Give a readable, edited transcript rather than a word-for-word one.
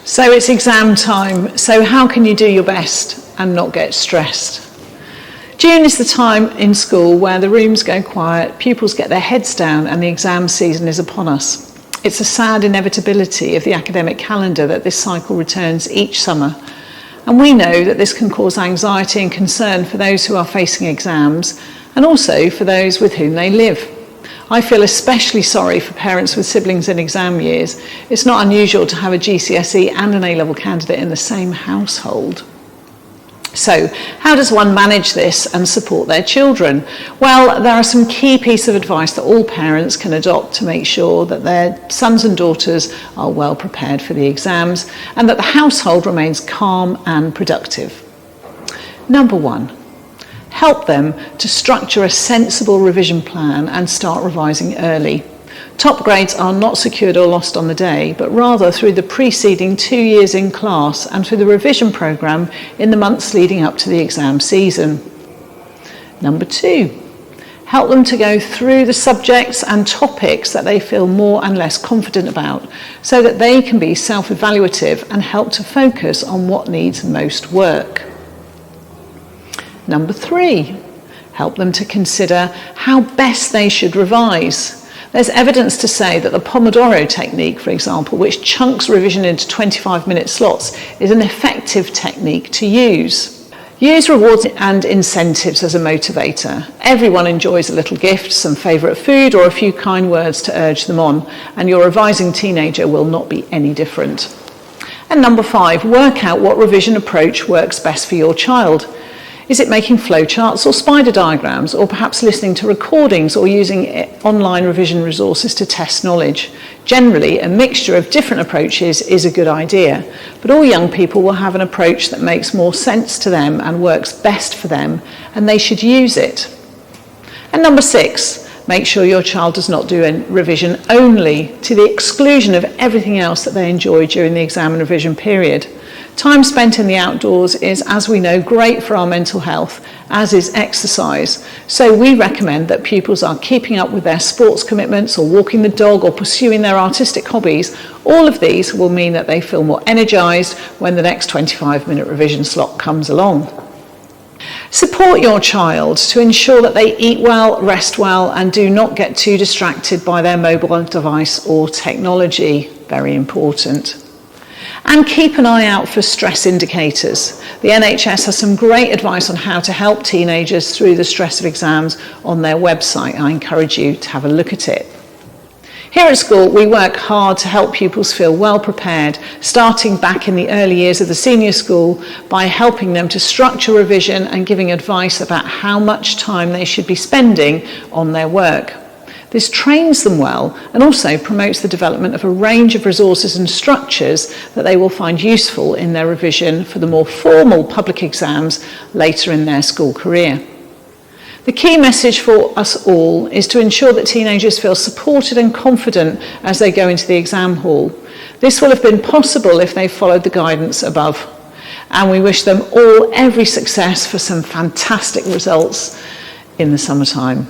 So it's exam time. So how can you do your best and not get stressed? June is the time in school where the rooms go quiet, pupils get their heads down, and the exam season is upon us. It's a sad inevitability of the academic calendar that this cycle returns each summer. And we know that this can cause anxiety and concern for those who are facing exams and also for those with whom they live. I feel especially sorry for parents with siblings in exam years. It's not unusual to have a GCSE and an A-level candidate in the same household. So, how does one manage this and support their children? Well, there are some key pieces of advice that all parents can adopt to make sure that their sons and daughters are well prepared for the exams and that the household remains calm and productive. Number one, help them to structure a sensible revision plan and start revising early. Top grades are not secured or lost on the day, but rather through the preceding 2 years in class and through the revision programme in the months leading up to the exam season. Number two, help them to go through the subjects and topics that they feel more and less confident about so that they can be self-evaluative and help to focus on what needs most work. Number three, help them to consider how best they should revise. There's evidence to say that the Pomodoro technique, for example, which chunks revision into 25-minute slots, is an effective technique to use. Use rewards and incentives as a motivator. Everyone enjoys a little gift, some favourite food, or a few kind words to urge them on, and your revising teenager will not be any different. And number five, work out what revision approach works best for your child. Is it making flowcharts or spider diagrams, or perhaps listening to recordings or using online revision resources to test knowledge? Generally, a mixture of different approaches is a good idea, but all young people will have an approach that makes more sense to them and works best for them, and they should use it. And number six, make sure your child does not do a revision only to the exclusion of everything else that they enjoy during the exam and revision period. Time spent in the outdoors is, as we know, great for our mental health, as is exercise. So we recommend that pupils are keeping up with their sports commitments or walking the dog or pursuing their artistic hobbies. All of these will mean that they feel more energised when the next 25-minute revision slot comes along. Support your child to ensure that they eat well, rest well, and do not get too distracted by their mobile device or technology. Very important. And keep an eye out for stress indicators. The NHS has some great advice on how to help teenagers through the stress of exams on their website. I encourage you to have a look at it. Here at school, we work hard to help pupils feel well prepared, starting back in the early years of the senior school by helping them to structure revision and giving advice about how much time they should be spending on their work. This trains them well and also promotes the development of a range of resources and structures that they will find useful in their revision for the more formal public exams later in their school career. The key message for us all is to ensure that teenagers feel supported and confident as they go into the exam hall. This will have been possible if they followed the guidance above. And we wish them all every success for some fantastic results in the summertime.